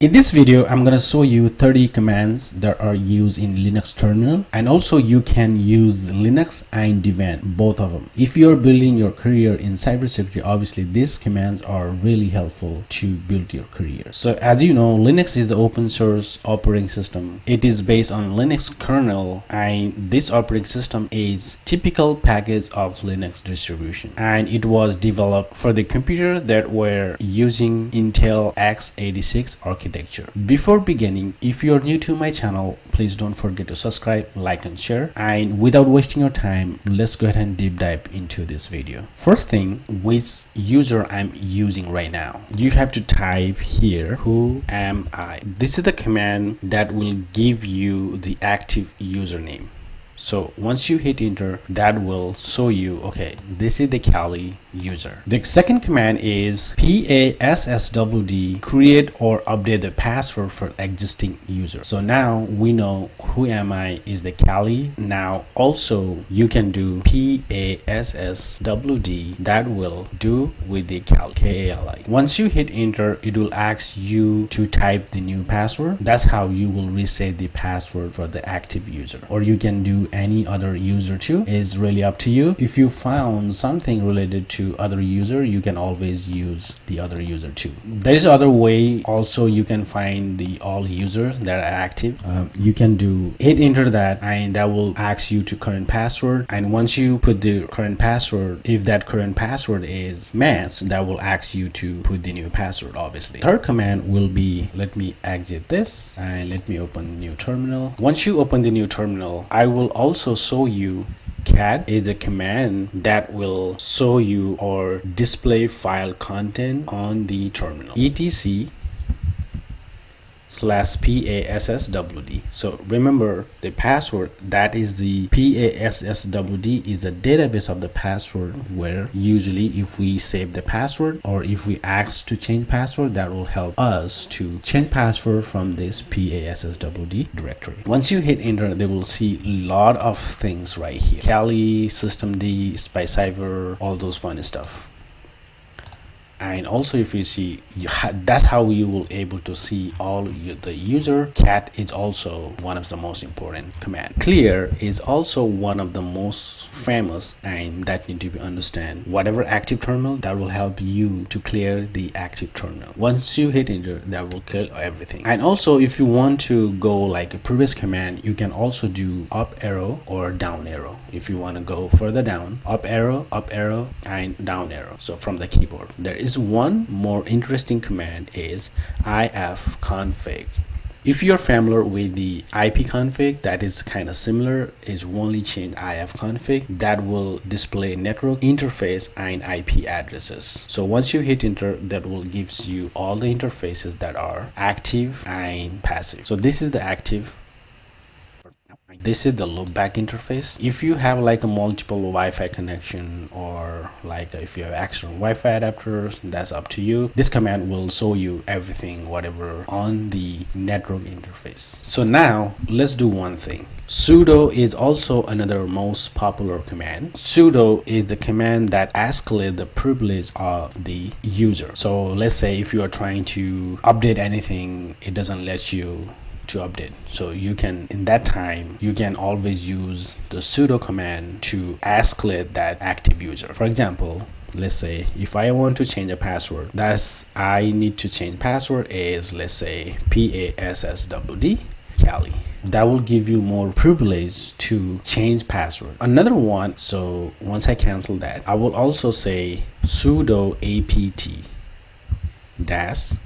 In this video, I'm going to show you 30 commands that are used in Linux terminal, and also you can use Linux and Debian, both of them. If you're building your career in cybersecurity, obviously these commands are really helpful to build your career. So as you know, Linux is the open source operating system. It is based on Linux kernel, and this operating system is typical package of Linux distribution, and it was developed for the computer that were using Intel x86 architecture. Before beginning, if you're new to my channel, please don't forget to subscribe, like and share. And without wasting your time, let's go ahead and deep dive into this video. First thing, which user I'm using right now, you have to type here, who am I? This is the command that will give you the active username. So once you hit enter, that will show you, okay, this is the Kali user. The second command is passwd, create or update the password for existing user. So now we know who am I is the Kali. Now also you can do passwd, that will do with the Kali, K-A-L-I. Once you hit enter, it will ask you to type the new password. That's how you will reset the password for the active user, or you can do any other user too. Is really up to you. If you found something related to other user, you can always use the other user too. There is other way also. You can find the all users that are active. You can do hit enter that, and that will ask you to current password. And once you put the current password, if that current password is matched, that will ask you to put the new password. Obviously, third command will be, let me exit this and let me open new terminal. Once you open the new terminal, I will also show you cat is the command that will show you or display file content on the terminal, etc/passwd. So remember the password, that is the passwd is the database of the password, where usually if we save the password or if we ask to change password, that will help us to change password from this passwd directory. Once you hit enter, they will see a lot of things right here: Kali, systemd, spy cyber, all those fun stuff. And also if you see, that's how you will able to see all the user. Cat is also one of the most important command. Clear is also one of the most famous, and that need to be understand. Whatever active terminal, that will help you to clear the active terminal. Once you hit enter, that will clear everything. And also if you want to go like a previous command, you can also do up arrow or down arrow. If you want to go further down, up arrow, and down arrow. So from the keyboard, there is one more interesting command is ifconfig. If you're familiar with the ipconfig, that is kind of similar. Is only change ifconfig, that will display network interface and IP addresses. So once you hit enter, that will gives you all the interfaces that are active and passive. So this is the active. This is the loopback interface. If you have like a multiple Wi-Fi connection, or like if you have external Wi-Fi adapters, that's up to you. This command will show you everything, whatever on the network interface. So now let's do one thing. Sudo is also another most popular command. Sudo is the command that escalates the privilege of the user. So let's say if you are trying to update anything, it doesn't let you to update. So you can, in that time, you can always use the sudo command to escalate that active user. For example, let's say if I want to change a password, that's I need to change password is, let's say, passwd Kali. That will give you more privilege to change password. Another one, so once I cancel that, I will also say sudo apt -get.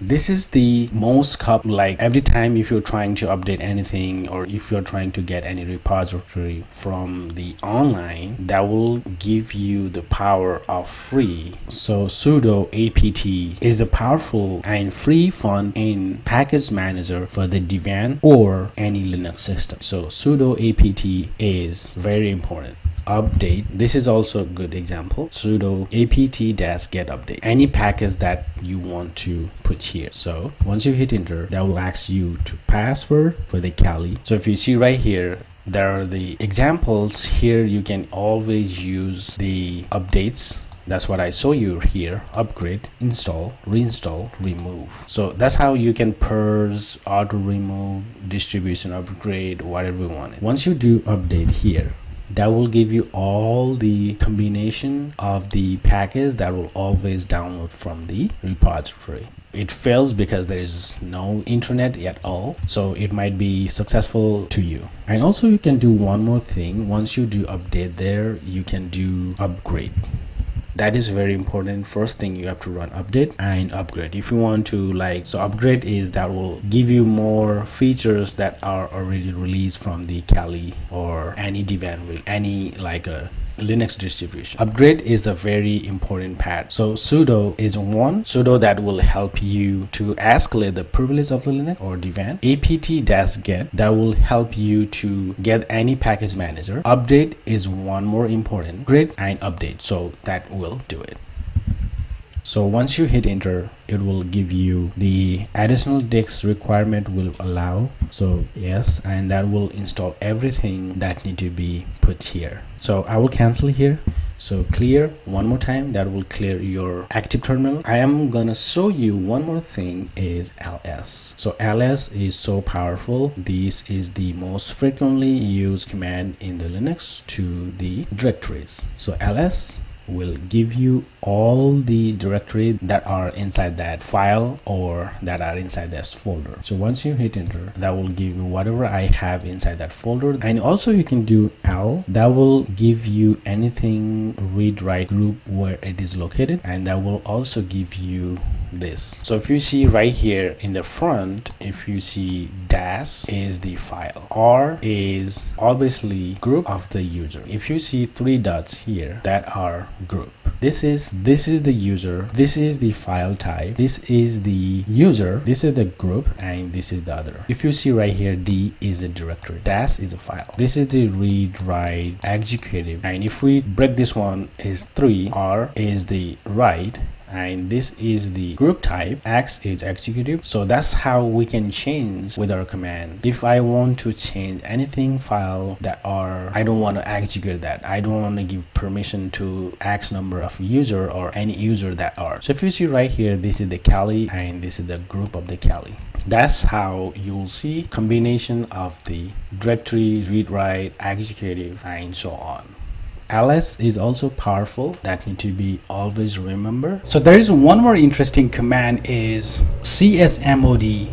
This is the most like every time if you're trying to update anything, or if you're trying to get any repository from the online, that will give you the power of free. So sudo apt is the powerful and free font in package manager for the Debian or any Linux system. So sudo apt is very important. Update, this is also a good example. Sudo apt-get update, any package that you want to put here. So once you hit enter, that will ask you to password for the Kali. So if you see right here, there are the examples here. You can always use the updates That's what I show you here: upgrade, install, reinstall, remove. So that's how you can purge, auto remove, distribution upgrade, whatever you want. Once you do update here, that will give you all the combination of the package that will always download from the repository. It fails because there is no internet at all, so it might be successful to you. And also you can do one more thing. Once you do update there, you can do upgrade. That is very important. First thing, you have to run update and upgrade if you want to, like, so upgrade is that will give you more features that are already released from the Kali or any dev, any like a Linux distribution. Upgrade is the very important part. So sudo is one sudo that will help you to escalate the privilege of the Linux or Devan. apt-get that will help you to get any package manager. Update is one more important. Grid and update, so that will do it. So once you hit enter, it will give you the additional disk requirement will allow. So yes, and that will install everything that need to be put here. So I will cancel here. So clear one more time, that will clear your active terminal. I am gonna show you one more thing is ls. So ls is so powerful. This is the most frequently used command in the Linux to the directories. So ls will give you all the directory that are inside that file or that are inside this folder. So once you hit enter, that will give you whatever I have inside that folder. And also you can do l, that will give you anything read write group where it is located, and that will also give you this. So if you see right here in the front, if you see dash is the file, r is obviously group of the user. If you see three dots here, that are group. This is the user, this is the file type, this is the user, this is the group, and this is the other. If you see right here, d is a directory, dash is a file, this is the read write executive, and if we break this one is 3, r is the write, and this is the group type, x is executive. So that's how we can change with our command. If I want to change anything file that are, I don't want to execute that, I don't want to give permission to x number of user or any user that are. So if you see right here, this is the Kali and this is the group of the Kali. That's how you'll see combination of the directory, read write, executive, and so on. ls is also powerful, that need to be always remember. So there is one more interesting command is csmod.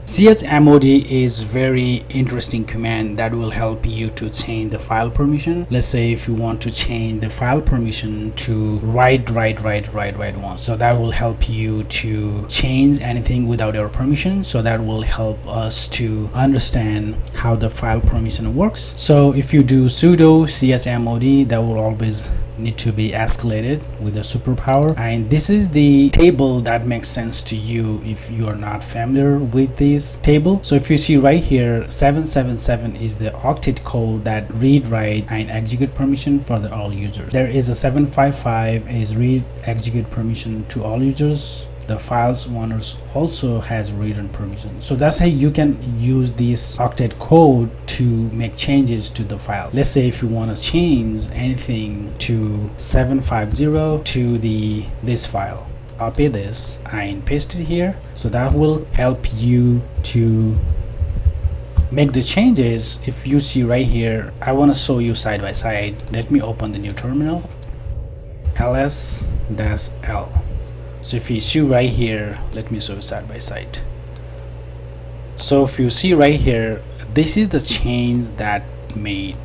csmod is very interesting command that will help you to change the file permission. Let's say if you want to change the file permission to write one, so that will help you to change anything without your permission. So that will help us to understand how the file permission works. So if you do sudo csmod, that will always need to be escalated with a superpower, and this is the table that makes sense to you if you are not familiar with this table. So if you see right here, 777 is the octet code that read write and execute permission for the all users. There is a 755 is read execute permission to all users. The files owners also has read and permission. So that's how you can use this octet code to make changes to the file. Let's say if you want to change anything to 750 to this file, copy this and paste it here. So that will help you to make the changes. If you see right here, I want to show you side by side. Let me open the new terminal, ls-l. So if you see right here, let me show you side by side. So if you see right here, this is the change that made.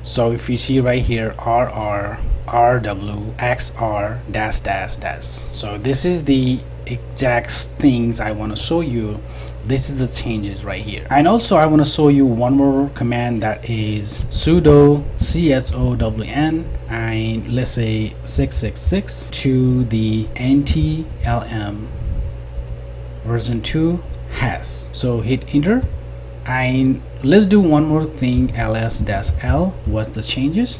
So if you see right here, rr, rw, xr, dash dash dash. So this is the exact things I want to show you. This is the changes right here. And also I want to show you one more command that is sudo chown and let's say 666 to the ntlm version 2 has. So hit enter and let's do one more thing, ls-l. What's the changes?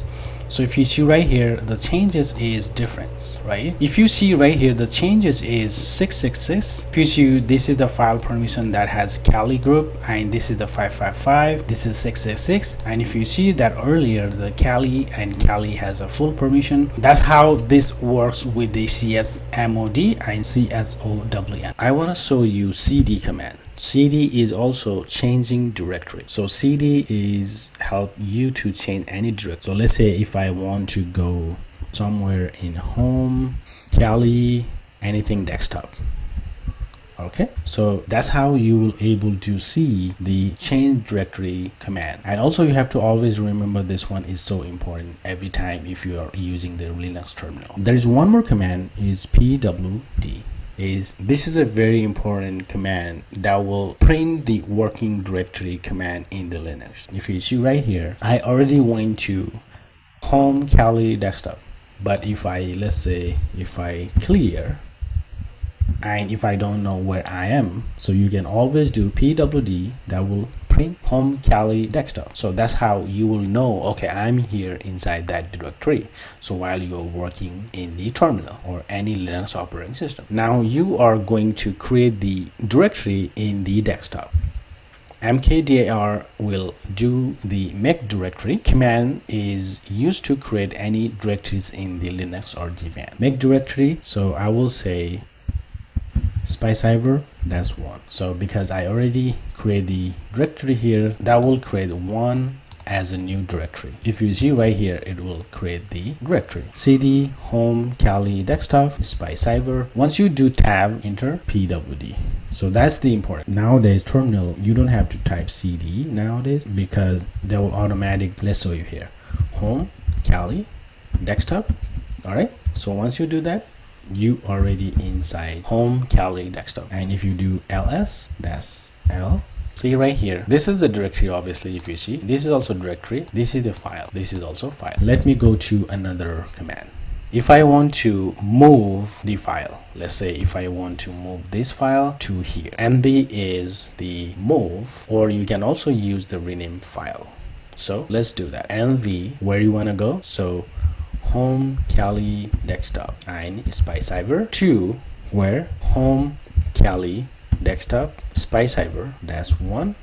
So if you see right here, the changes is difference, right? If you see right here, the changes is 666. If you see, this is the file permission that has Kali group, and this is the 555, this is 666. And if you see that earlier, the Kali and Kali has a full permission. That's how this works with the csmod and csown. I want to show you cd command. cd is also changing directory. So cd is help you to change any directory. So let's say if I want to go somewhere in home, Kali, anything desktop. Okay, so that's how you will able to see the change directory command. And also you have to always remember this one is so important every time if you are using the Linux terminal. There is one more command is pwd. This is a very important command that will print the working directory command in the Linux. If you see right here, I already went to home Kali desktop, but if I, let's say if I clear, and if I don't know where I am, so you can always do pwd, that will print home Kali desktop. So that's how you will know, okay, I'm here inside that directory. So while you're working in the terminal or any Linux operating system, now you are going to create the directory in the desktop. mkdir will do the make directory command is used to create any directories in the Linux or Debian. Make directory, so I will say SpyCyber, that's one. So because I already create the directory here, that will create one as a new directory. If you see right here, it will create the directory cd home Kali desktop SpyCyber. Once you do tab, enter pwd. So that's the important. Nowadays terminal, you don't have to type cd nowadays because they will automatic. Let's show you here, home Kali desktop. All right, so once you do that, you already inside home Kali desktop. And if you do ls, that's l. See right here, this is the directory. Obviously, if you see, this is also directory, this is the file, this is also file. Let me go to another command. If I want to move the file, let's say if I want to move this file to here, mb is the move, or you can also use the rename file. So let's do that. mv, where you want to go, so home Kali desktop and SpyCyber to where home Kali desktop SpyCyber, that's one.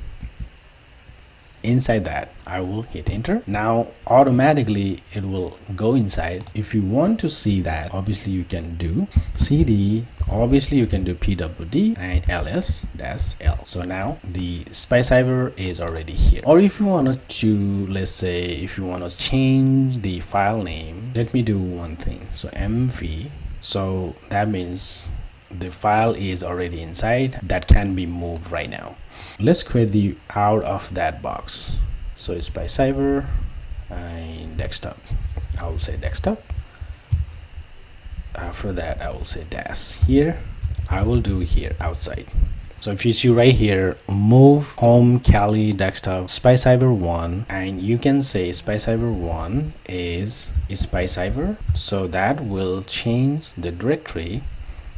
Inside that, I will hit enter. Now automatically it will go inside. If you want to see that, obviously you can do cd, obviously you can do pwd, and ls, that's l. So now the SpyCyber is already here. Or if you wanted to, let's say if you want to change the file name, let me do one thing. So mv, so that means the file is already inside, that can be moved right now. Let's create the out of that box. So it's SpyCyber and desktop. I will say desktop. After that, I will say dash here. I will do here outside. So if you see right here, move home Kali desktop SpyCyber 1, and you can say SpyCyber 1 is SpyCyber. So that will change the directory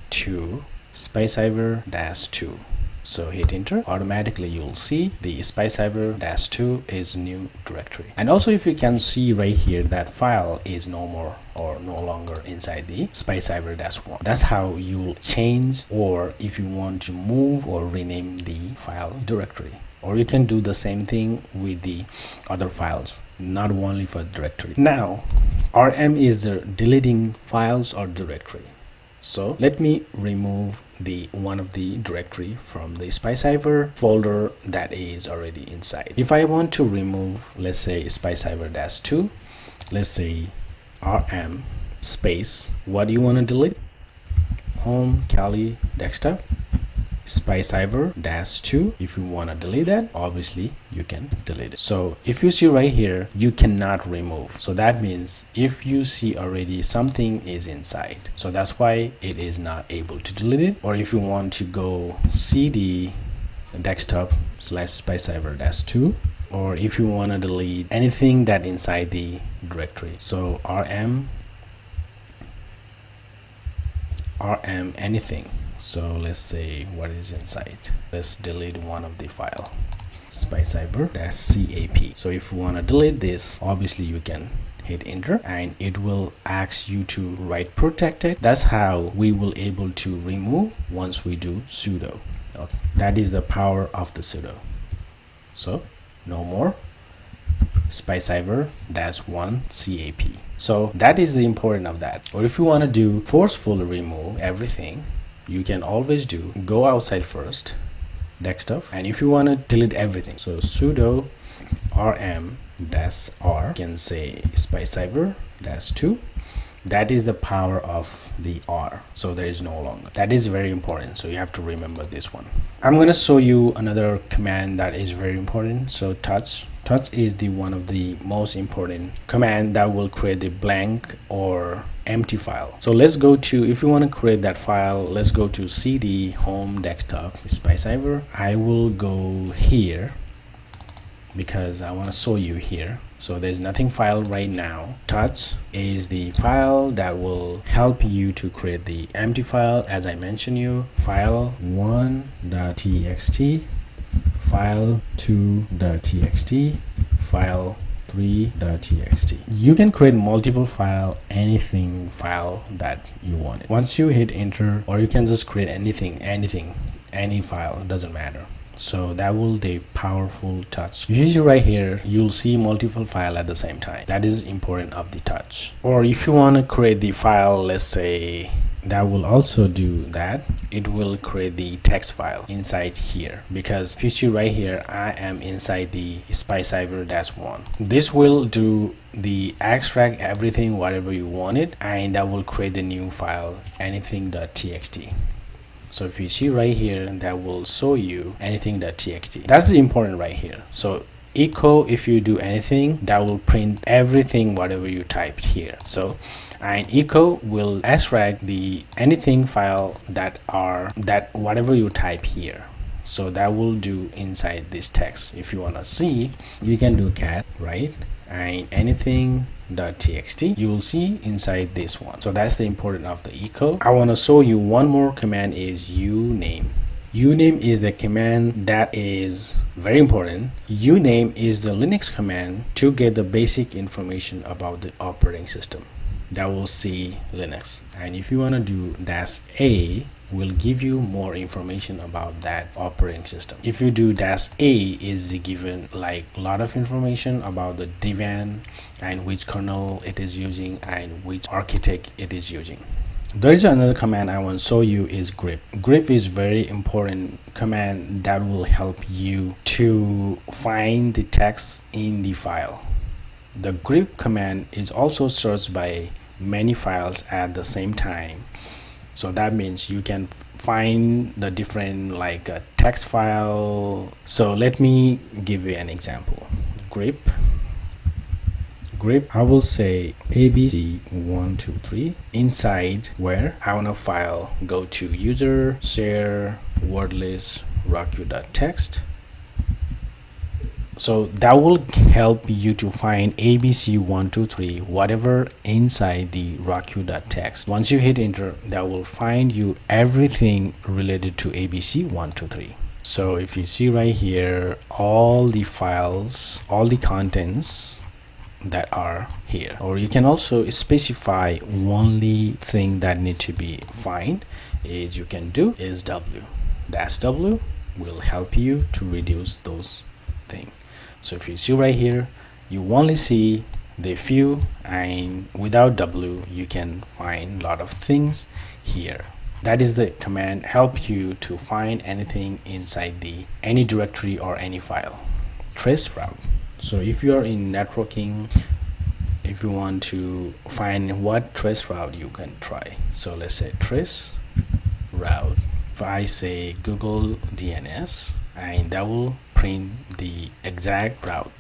to SpyCyber-2. So hit enter, automatically you'll see the SpyCyber-2 is new directory. And also if you can see right here, that file is no more or no longer inside the SpyCyber-1. That's how you'll change, or if you want to move or rename the file directory. Or you can do the same thing with the other files, not only for directory. Now rm is deleting files or directory. So let me remove the one of the directory from the SpyCyber folder that is already inside. If I want to remove, let's say SpyCyber-2, let's say rm space, what do you want to delete? Home Kali desktop SpyCyber-2. If you want to delete that, obviously you can delete it. So if you see right here, you cannot remove. So that means if you see already something is inside, so that's why it is not able to delete it. Or if you want to go cd desktop / SpyCyber-2, or if you want to delete anything that inside the directory, so rm anything. So let's say what is inside. Let's delete one of the file, SpyCyber-cap. So if you want to delete this, obviously you can hit enter, and it will ask you to write protected. That's how we will able to remove once we do sudo. Okay. That is the power of the sudo. So no more spycyber-1 cap. So that is the important of that. Or if you want to do forcefully remove everything, you can always do go outside first, desktop, and if you want to delete everything, so sudo rm-r, you can say spycyber-2. That is the power of the R, so there is no longer. That is very important, so you have to remember this one. I'm going to show you another command that is very important. So touch is the one of the most important command that will create the blank or empty file. So let's go to, if you want to create that file, let's go to cd home desktop spycyber. I will go here because I want to show you here. So there's nothing file right now. Touch is the file that will help you to create the empty file. As I mentioned you, file1.txt, file2.txt, file3.txt. You can create multiple file, anything file that you want. Once you hit enter, or you can just create anything, any file, doesn't matter. So that will the powerful touch. Usually right here you'll see multiple file at the same time. That is important of the touch. Or if you want to create the file, let's say, that will also do that. It will create the text file inside here, because if you see right here, I am inside the spycyber-1. This will do the extract everything whatever you wanted, and that will create the new file anything.txt. So if you see right here, that will show you anything.txt. That's the important right here. So echo, if you do anything, that will print everything whatever you typed here. So and echo will extract the anything file that whatever you type here. So that will do inside this text. If you want to see, you can do cat, right? And anything.txt, you will see inside this one. So that's the important of the echo. I want to show you one more command is uname. Uname is the command that is very important. Uname is the Linux command to get the basic information about the operating system. That will see Linux. And if you want to do -a, will give you more information about that operating system. If you do -a, is given like a lot of information about the divan and which kernel it is using and which architect it is using. There is another command I want to show you is grep. Grep is very important command that will help you to find the text in the file. The grep command is also searched by many files at the same time. So that means you can find the different like a text file. So let me give you an example. Grep, I will say abc123 inside where I want a file, go to user, share, wordlist, rockU.txt. So that will help you to find abc123 whatever inside the rockU.txt. Once you hit enter, that will find you everything related to abc123. So if you see right here, all the files, all the contents that are here. Or you can also specify only thing that need to be find is you can do is w. -w will help you to reduce those things. So if you see right here, you only see the few, and without w you can find a lot of things here. That is the command help you to find anything inside the any directory or any file. Trace route. So if you are in networking, if you want to find what trace route, you can try. So let's say trace route. If I say Google DNS, and that will print the exact route.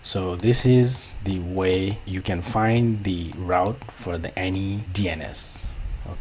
So this is the way you can find the route for the any DNS.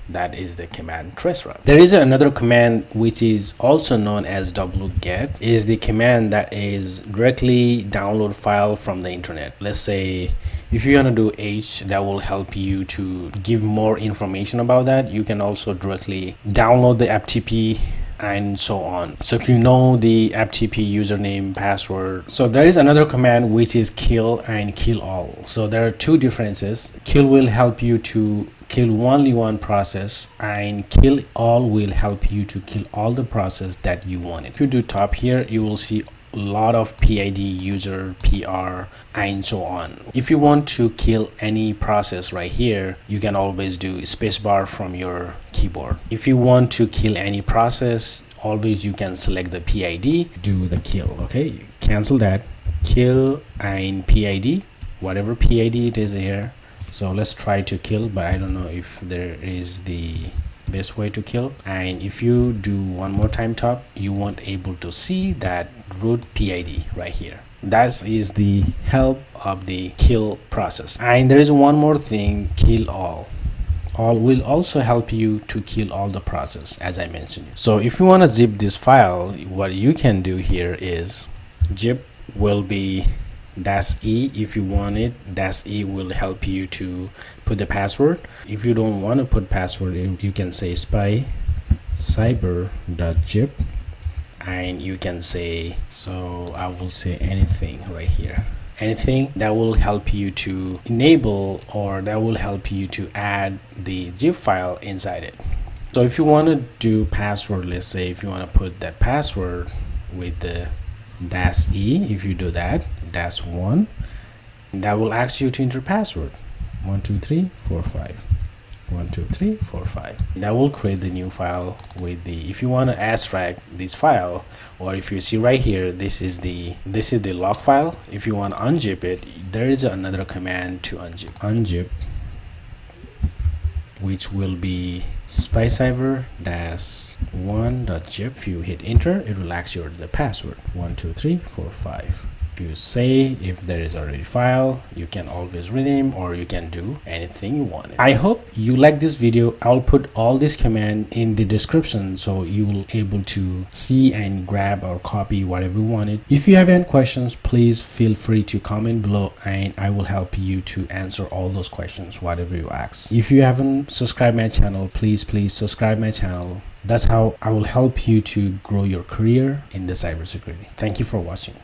That is the command trace route. There is another command which is also known as wget. Is the command that is directly download file from the internet. Let's say if you want to do H, that will help you to give more information about that. You can also directly download the FTP and so on. So if you know the FTP username, password, so there is another command which is kill and kill all. So there are two differences. Kill will help you to kill only one process, and kill all will help you to kill all the process that you wanted. If you do top here, you will see a lot of PID, user, PR, and so on. If you want to kill any process right here, you can always do spacebar from your keyboard. If you want to kill any process, always you can select the PID, do the kill. Okay, cancel that, kill and PID, whatever PID it is here. So let's try to kill, but I don't know if there is the best way to kill. And if you do one more time top, you won't able to see that root PID right here. That is the help of the kill process. And there is one more thing, kill all. All will also help you to kill all the process, as I mentioned. So if you want to zip this file, what you can do here is zip will be -e. If you want it, -e will help you to put the password. If you don't want to put password, you can say spy cyber.zip, and you can say, so I will say anything right here, anything that will help you to enable, or that will help you to add the zip file inside it. So if you want to do password, let's say if you want to put that password with the -e, if you do that, -1, that will ask you to enter password 12345 12345. That will create the new file with the, if you want to extract this file, or if you see right here, this is the log file. If you want to unzip it, there is another command to unzip, which will be spycyber-1.zip. If you hit enter, it will ask you the password 12345. If you say if there is already file, you can always rename, or you can do anything you want. I hope you like this video. I'll put all this command in the description, so you will able to see and grab or copy whatever you wanted. If you have any questions, please feel free to comment below, and I will help you to answer all those questions, whatever you ask. If you haven't subscribed my channel, please subscribe my channel. That's how I will help you to grow your career in the cybersecurity. Thank you for watching.